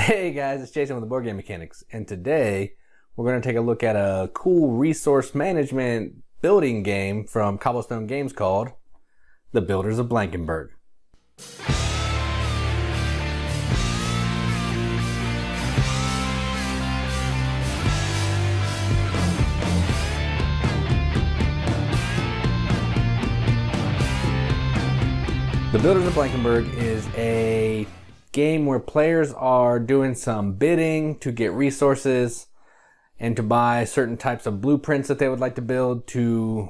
Hey guys, it's Jason with the Board Game Mechanics, and today we're going to take a look at a cool resource management building game from Cobblestone Games called the Builders of Blankenburg. The Builders of Blankenburg is a game where players are doing some bidding to get resources and to buy certain types of blueprints that they would like to build, to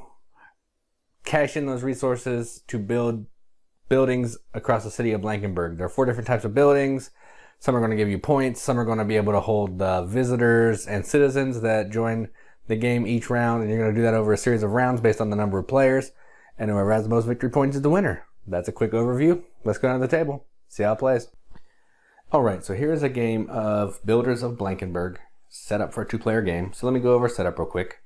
cash in those resources to build buildings across the city of Blankenburg. There are 4 different types of buildings. Some are going to give you points. Some are going to be able to hold visitors and citizens that join the game each round, and you're going to do that over a series of rounds based on the number of players, and whoever has the most victory points is the winner. That's a quick overview. Let's go down to the table, see how it plays. Alright, so here's a game of Builders of Blankenburg, set up for a 2-player game. So let me go over setup real quick.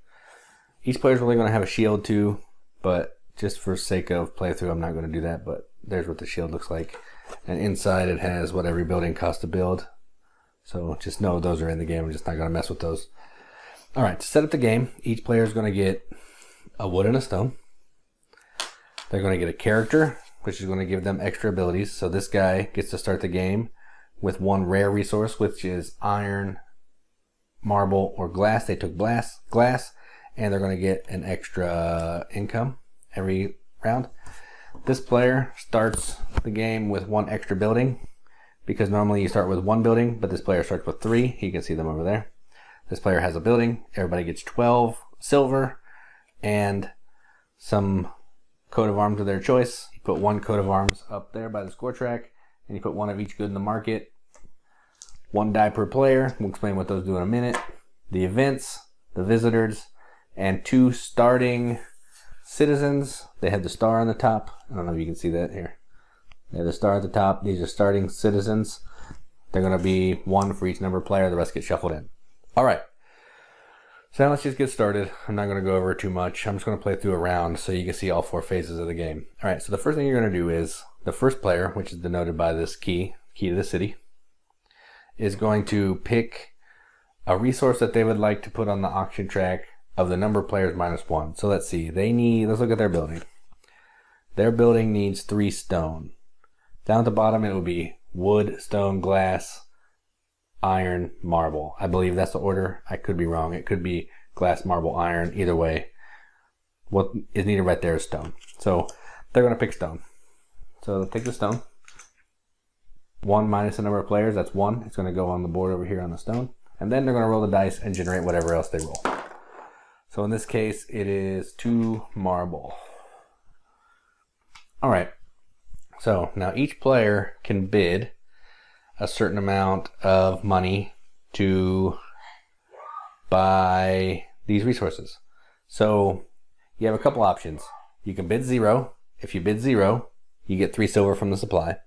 Each player is really going to have a shield too, but just for sake of playthrough, I'm not going to do that, but there's what the shield looks like. And inside it has what every building costs to build. So just know those are in the game. I'm just not going to mess with those. Alright, to set up the game, each player is going to get a wood and a stone. They're going to get a character, which is going to give them extra abilities. So this guy gets to start the game with 1 rare resource, which is iron, marble, or glass. They took glass, and they're going to get an extra income every round. This player starts the game with 1 extra building, because normally you start with 1 building, but this player starts with 3. You can see them over there. This player has a building. Everybody gets 12 silver and some coat of arms of their choice. You put 1 coat of arms up there by the score track, and you put 1 of each good in the market. 1 die per player. We'll explain what those do in a minute. The events, the visitors, and 2 starting citizens. They have the star on the top. I don't know if you can see that here. They have the star at the top. These are starting citizens. They're going to be 1 for each number of player. The rest get shuffled in. All right. So now let's just get started. I'm not going to go over it too much. I'm just going to play through a round so you can see all 4 phases of the game. All right. So the first thing you're going to do is the first player, which is denoted by this key to the city, is going to pick a resource that they would like to put on the auction track of the number of players minus 1. So let's see, let's look at their building. Their building needs 3 stone. Down at the bottom it will be wood, stone, glass, iron, marble. I believe that's the order. I could be wrong. It could be glass, marble, iron. Either way, what is needed right there is stone. So they're going to pick stone. So they'll take the stone. 1 minus the number of players, that's 1. It's going to go on the board over here on the stone. And then they're going to roll the dice and generate whatever else they roll. So in this case, it is 2 marble. Alright, so now each player can bid a certain amount of money to buy these resources. So you have a couple options. You can bid 0. If you bid 0, you get 3 silver from the supply.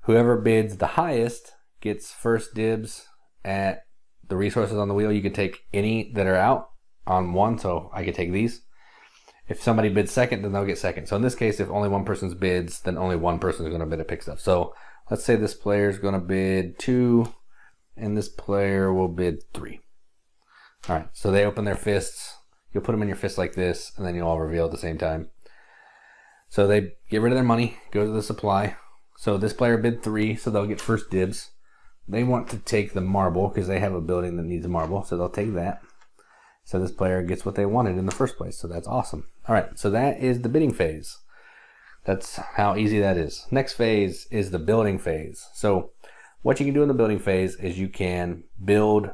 Whoever bids the highest gets first dibs at the resources on the wheel. You can take any that are out on 1, so I could take these. If somebody bids second, then they'll get second. So in this case, if only 1 person's bids, then only 1 person is going to bid to pick stuff. So let's say this player is going to bid 2, and this player will bid 3. All right, so they open their fists. You'll put them in your fist like this, and then you'll all reveal at the same time. So they get rid of their money, go to the supply. So this player bid 3, so they'll get first dibs. They want to take the marble because they have a building that needs a marble, so they'll take that. So this player gets what they wanted in the first place, so that's awesome. All right, so that is the bidding phase. That's how easy that is. Next phase is the building phase. So what you can do in the building phase is you can build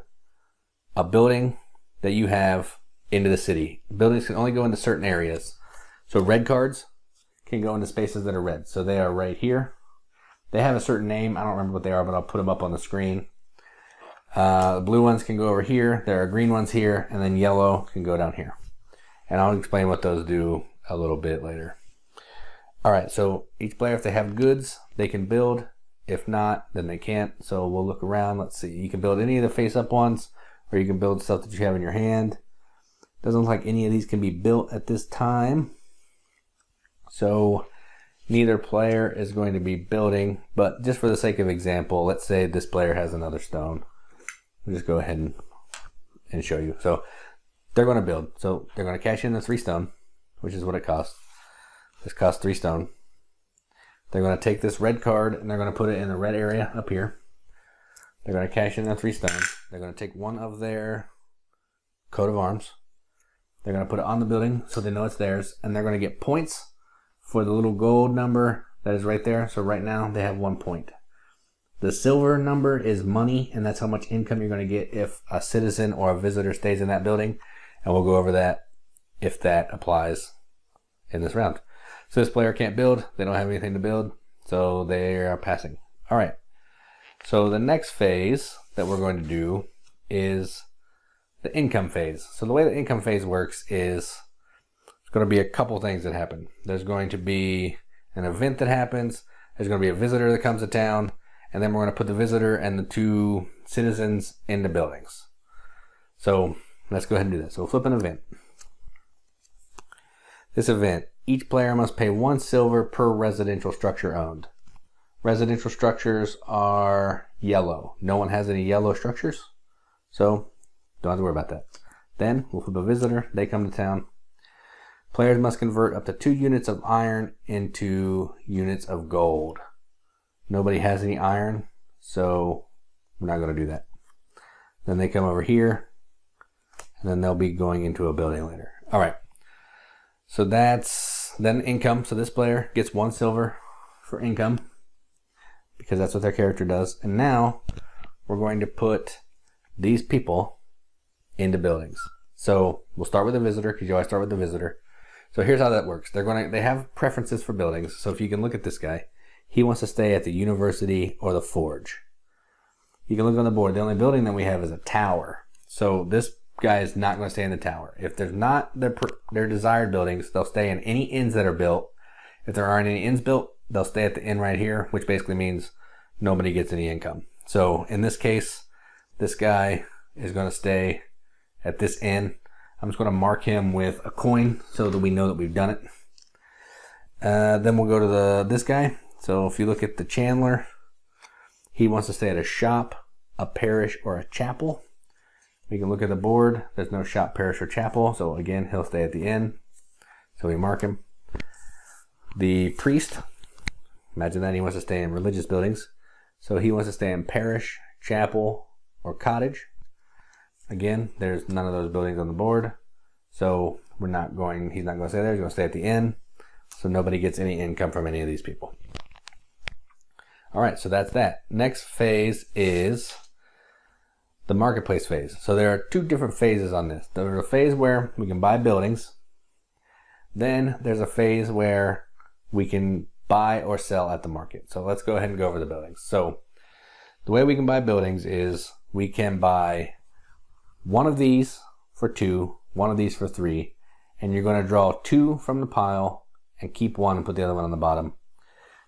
a building that you have into the city. Buildings can only go into certain areas. So red cards can go into spaces that are red. So they are right here. They have a certain name. I don't remember what they are, but I'll put them up on the screen. Blue ones can go over here. There are green ones here, and then yellow can go down here. And I'll explain what those do a little bit later. All right, so each player, if they have goods, they can build. If not, then they can't. So we'll look around. Let's see. You can build any of the face-up ones, or you can build stuff that you have in your hand. Doesn't look like any of these can be built at this time. So neither player is going to be building, but just for the sake of example, let's say this player has another stone. We'll just go ahead and show you. So they're going to build. So they're going to cash in the 3 stone, which is what it costs. This costs 3 stone. They're going to take this red card and they're going to put it in the red area up here. They're going to cash in the 3 stone. They're going to take one of their coat of arms. They're going to put it on the building so they know it's theirs. And they're going to get points for the little gold number that is right there. So right now they have 1 point. The silver number is money, and that's how much income you're going to get if a citizen or a visitor stays in that building. And we'll go over that if that applies in this round. So this player can't build. They don't have anything to build, so they are passing. All right. So the next phase that we're going to do is the income phase. So the way the income phase works is there's going to be a couple things that happen. There's going to be an event that happens. There's going to be a visitor that comes to town. And then we're going to put the visitor and the 2 citizens into buildings. So let's go ahead and do that. So we'll flip an event. This event, each player must pay 1 silver per residential structure owned. Residential structures are yellow. No one has any yellow structures, so don't have to worry about that. Then we'll flip a visitor. They come to town. Players must convert up to 2 units of iron into units of gold. Nobody has any iron, so we're not going to do that. Then they come over here, and then they'll be going into a building later. All right. So that's then income. So this player gets 1 silver for income because that's what their character does. And now we're going to put these people into buildings. So we'll start with the visitor because you always start with the visitor. So here's how that works. They have preferences for buildings. So if you can look at this guy, he wants to stay at the university or the forge. You can look on the board. The only building that we have is a tower. So this guy is not going to stay in the tower. If there's not their desired buildings, they'll stay in any inns that are built. If there aren't any inns built, they'll stay at the inn right here, which basically means nobody gets any income. So in this case, this guy is going to stay at this inn. I'm just going to mark him with a coin so that we know that we've done it. Then we'll go to this guy. So if you look at the Chandler, he wants to stay at a shop, a parish, or a chapel. We can look at the board. There's no shop, parish, or chapel. So again, he'll stay at the inn. So we mark him. The priest, imagine that he wants to stay in religious buildings. So he wants to stay in parish, chapel, or cottage. Again, there's none of those buildings on the board. So he's not going to stay there. He's going to stay at the inn. So nobody gets any income from any of these people. All right, so that's that. Next phase is the marketplace phase. So there are 2 different phases on this. There's a phase where we can buy buildings. Then there's a phase where we can buy or sell at the market. So let's go ahead and go over the buildings. So the way we can buy buildings is we can buy 1 of these for 2, 1 of these for 3, and you're going to draw 2 from the pile and keep 1 and put the other one on the bottom.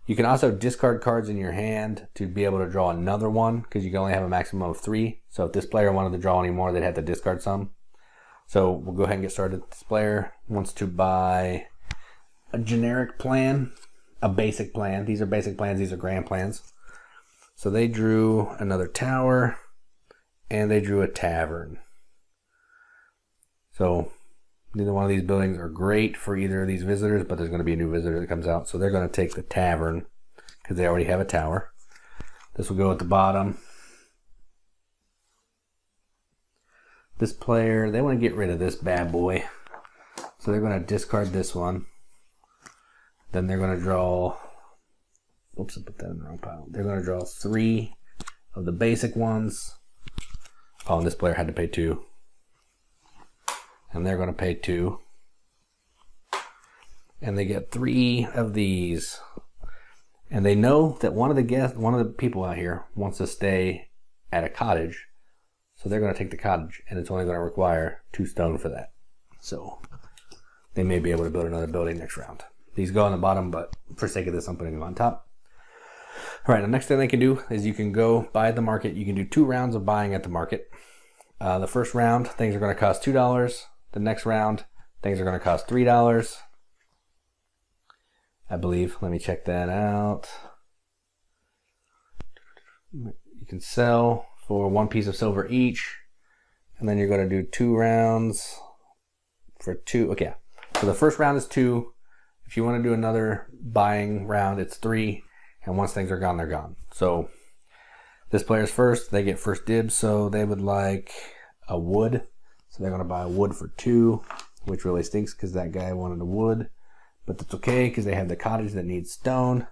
You can also discard cards in your hand to be able to draw another one because you can only have a maximum of 3. So if this player wanted to draw any more, they'd have to discard some. So we'll go ahead and get started. This player wants to buy a generic plan, a basic plan. These are basic plans. These are grand plans. So they drew another tower and they drew a tavern. So neither one of these buildings are great for either of these visitors, but there's going to be a new visitor that comes out. So they're going to take the tavern because they already have a tower. This will go at the bottom. This player, they want to get rid of this bad boy. So they're going to discard this one. Then they're going to draw, oops, I put that in the wrong pile. They're going to draw 3 of the basic ones. Oh, and this player had to pay 2. And they're going to pay 2. And they get 3 of these. And they know that one of the people out here wants to stay at a cottage. So they're going to take the cottage, and it's only going to require 2 stone for that. So they may be able to build another building next round. These go on the bottom, but for sake of this, I'm putting them on top. All right, the next thing they can do is you can go buy at the market. You can do 2 rounds of buying at the market. The first round, things are going to cost $2. The next round, things are going to cost $3. I believe. Let me check that out. You can sell for 1 piece of silver each, and then you're going to do 2 rounds for 2. Okay, so the first round is 2. If you want to do another buying round, it's 3, and once things are gone, they're gone. So this player's first, they get first dibs, so they would like a wood. So they're going to buy a wood for 2, which really stinks because that guy wanted a wood. But that's okay because they have the cottage that needs stone.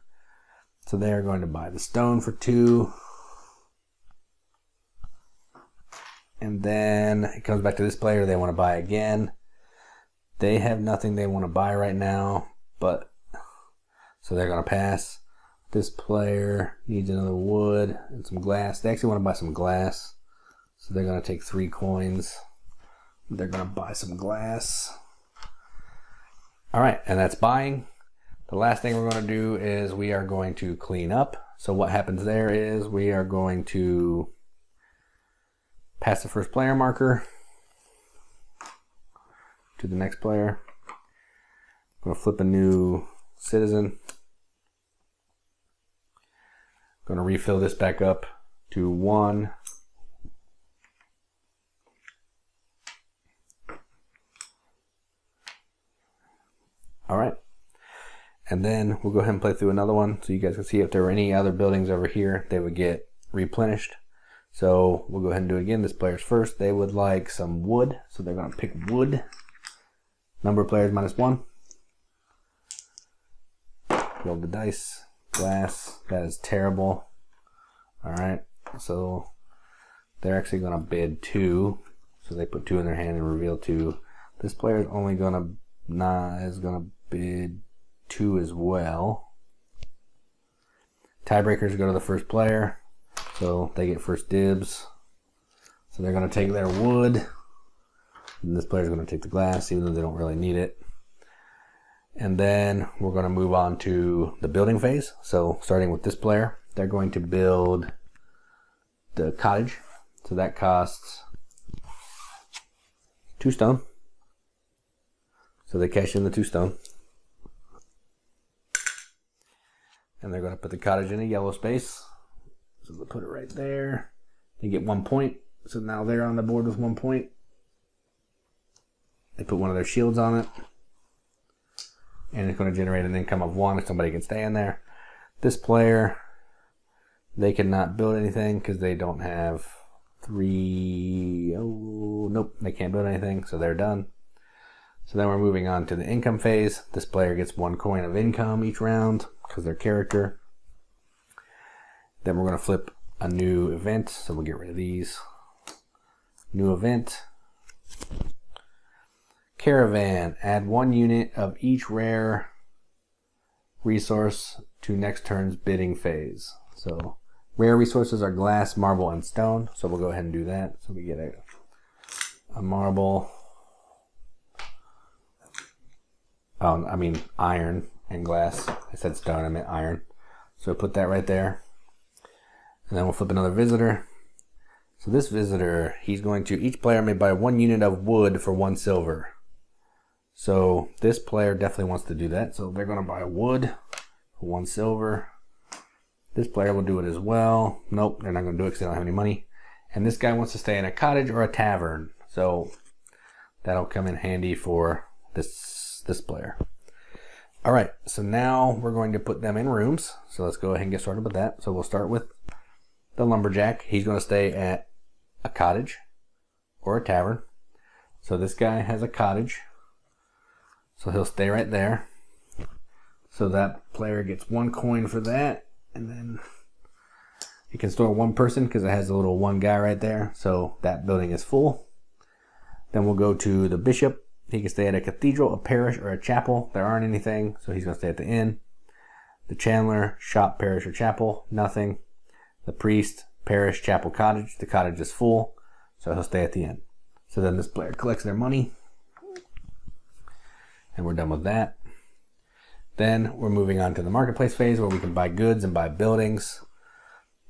So they're going to buy the stone for 2. And then it comes back to this player. They want to buy again. They have nothing they want to buy right now, but so they're going to pass. This player needs another wood and some glass. They actually want to buy some glass. So they're going to take 3 coins. They're going to buy some glass. All right, and that's buying. The last thing we're going to do is we are going to clean up. So what happens there is we are going to pass the first player marker to the next player. I'm going to flip a new citizen. I'm going to refill this back up to 1. All right. And then we'll go ahead and play through another one so you guys can see if there were any other buildings over here, they would get replenished. So we'll go ahead and do it again. This player's first. They would like some wood, so they're going to pick wood. Number of players -1. Roll the dice. Glass. That is terrible. All right. So they're actually going to bid 2. So they put 2 in their hand and reveal 2. This player is only going to bid 2 as well. Tiebreakers go to the first player. So they get first dibs. So they're going to take their wood. And this player's going to take the glass, even though they don't really need it. And then we're going to move on to the building phase. So starting with this player, they're going to build the cottage. So that costs 2 stone. So they cash in the 2 stone. And they're going to put the cottage in a yellow space. So they'll put it right there. They get 1 point. So now they're on the board with 1 point. They put one of their shields on it. And it's going to generate an income of 1 if somebody can stay in there. This player, they cannot build anything because they don't have 3. Oh, nope, they can't build anything. So they're done. So then we're moving on to the income phase. This player gets 1 coin of income each round because their character. Then we're going to flip a new event. So we'll get rid of these. New event. Caravan. Add 1 unit of each rare resource to next turn's bidding phase. So rare resources are glass, marble, and stone. So we'll go ahead and do that. So we get a marble. Oh, I mean iron and glass. I said stone, I meant iron. So put that right there. And then we'll flip another visitor. So this visitor, he's going to, each player may buy 1 unit of wood for 1 silver. So this player definitely wants to do that. So they're going to buy wood for 1 silver. This player will do it as well. Nope, they're not going to do it because they don't have any money. And this guy wants to stay in a cottage or a tavern. So that'll come in handy for this player. All right, so now we're going to put them in rooms. So let's go ahead and get started with that. So we'll start with the lumberjack. He's going to stay at a cottage or a tavern. So this guy has a cottage. So he'll stay right there. So that player gets 1 coin for that. And then he can store 1 person because it has a little 1 guy right there. So that building is full. Then we'll go to the bishop. He can stay at a cathedral, a parish, or a chapel. There aren't anything, so he's going to stay at the inn. The chandler, shop, parish, or chapel, nothing. The priest, parish, chapel, cottage. The cottage is full, so he'll stay at the inn. So then this player collects their money. And we're done with that. Then we're moving on to the marketplace phase where we can buy goods and buy buildings.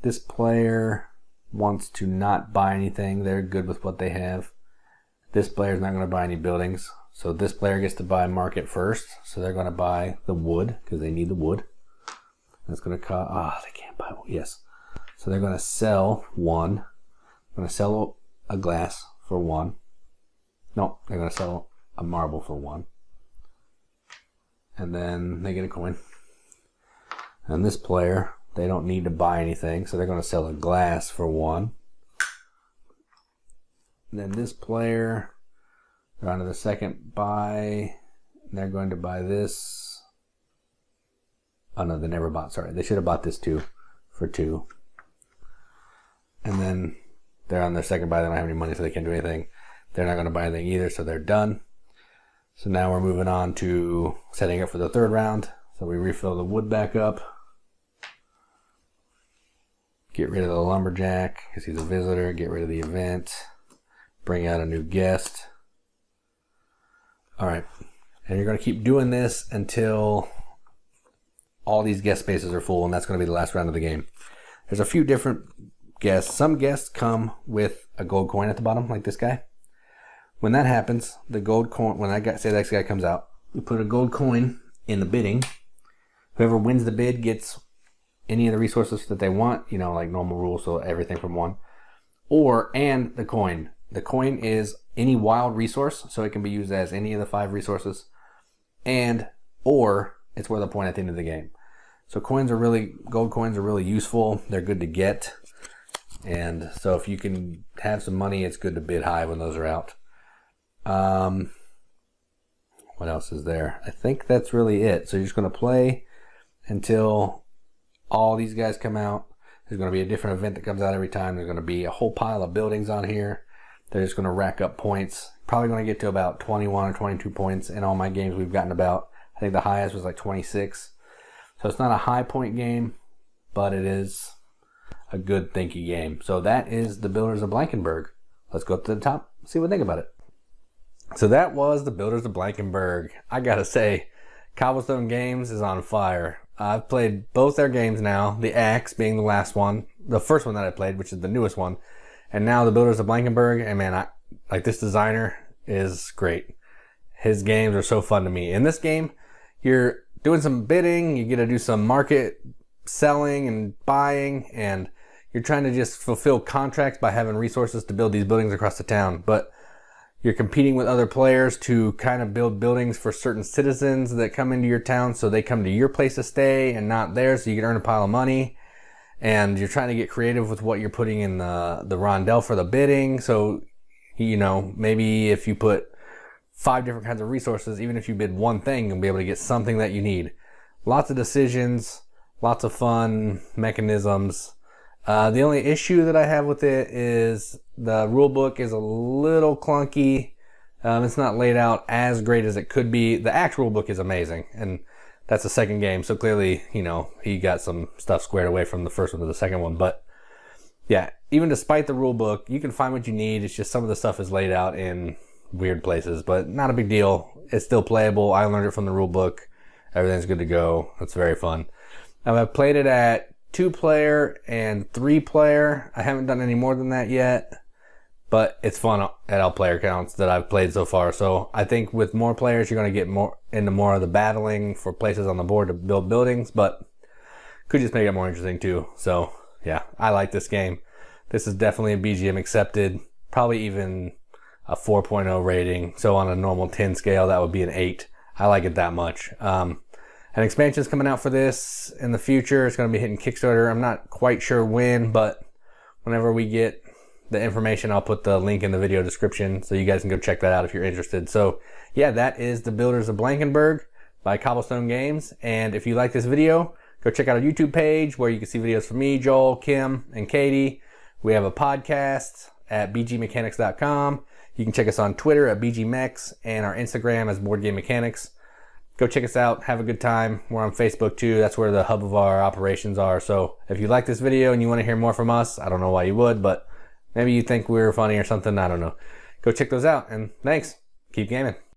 This player wants to not buy anything. They're good with what they have. This player is not going to buy any buildings. So this player gets to buy market first. So they're going to buy the wood because they need the wood. That's going to cost, they can't buy one. Yes. So they're going to sell one. They're going to sell a glass for one. No, they're going to sell a marble for one. And then they get a coin. And this player, they don't need to buy anything, so they're going to sell a glass for one. And then this player, they're on to the second buy. And they're going to buy this. Oh no, they never bought. Sorry, they should have bought this too for two. And then they're on their second buy. They don't have any money, so they can't do anything. They're not going to buy anything either, so they're done. So now we're moving on to setting up for the third round. So we refill the wood back up. Get rid of the lumberjack because he's a visitor. Get rid of the event. Bring out a new guest. All right. And you're going to keep doing this until all these guest spaces are full, and that's going to be the last round of the game. There's a few different guests. Some guests come with a gold coin at the bottom, like this guy. When that happens, the gold coin, when say that guy comes out, you put a gold coin in the bidding. Whoever wins the bid gets any of the resources that they want, you know, like normal rules, so everything from one. And the coin. The coin is any wild resource, so it can be used as any of the 5 resources. Or it's worth a point at the end of the game. So gold coins are really useful. They're good to get. And so if you can have some money, it's good to bid high when those are out. What else is there? I think that's really it. So you're just going to play until all these guys come out. There's going to be a different event that comes out every time. There's going to be a whole pile of buildings on here. They're just going to rack up points. Probably going to get to about 21 or 22 points in all my games we've gotten about. I think the highest was like 26. So it's not a high point game, but it is a good thinky game. So that is the Builders of Blankenburg. Let's go up to the top, see what we think about it. So that was the Builders of Blankenburg. I gotta say, Cobblestone Games is on fire. I've played both their games now, the Axe being the last one, the first one that I played, which is the newest one, and now the Builders of Blankenburg. And man, this designer is great. His games are so fun to me. In this game, you're doing some bidding, you get to do some market selling and buying, and you're trying to just fulfill contracts by having resources to build these buildings across the town. But you're competing with other players to kind of build buildings for certain citizens that come into your town, so they come to your place to stay and not theirs, so you can earn a pile of money. And you're trying to get creative with what you're putting in the rondel for the bidding. So, you know, maybe if you put 5 different kinds of resources, even if you bid one thing, you'll be able to get something that you need. Lots of decisions, lots of fun mechanisms. The only issue that I have with it is the rule book is a little clunky. It's not laid out as great as it could be. The actual rule book is amazing, and that's the second game, so clearly, you know, he got some stuff squared away from the first one to the second one. But yeah, even despite the rule book, you can find what you need. It's just some of the stuff is laid out in weird places, but not a big deal. It's still playable. I learned it from the rule book. Everything's good to go. It's very fun. I've played it at 2-player and 3-player. I haven't done any more than that yet, but it's fun at all player counts that I've played so far. So I think with more players, you're going to get into more of the battling for places on the board to build buildings, but could just make it more interesting too. So yeah, I like this game. This is definitely a BGM accepted, probably even a 4.0 rating. So on a normal 10 scale, that would be an 8. I like it that much. An expansion is coming out for this in the future. It's going to be hitting Kickstarter. I'm not quite sure when, but whenever we get the information, I'll put the link in the video description so you guys can go check that out if you're interested. So yeah, that is the Builders of Blankenburg by Cobblestone Games. And if you like this video, go check out our YouTube page where you can see videos from me, Joel, Kim, and Katie. We have a podcast at bgmechanics.com. You can check us on Twitter at bgmex and our Instagram as Board Game Mechanics. Go check us out. Have a good time. We're on Facebook too. That's where the hub of our operations are. So if you like this video and you want to hear more from us, I don't know why you would, but maybe you think we're funny or something. I don't know. Go check those out. And thanks. Keep gaming.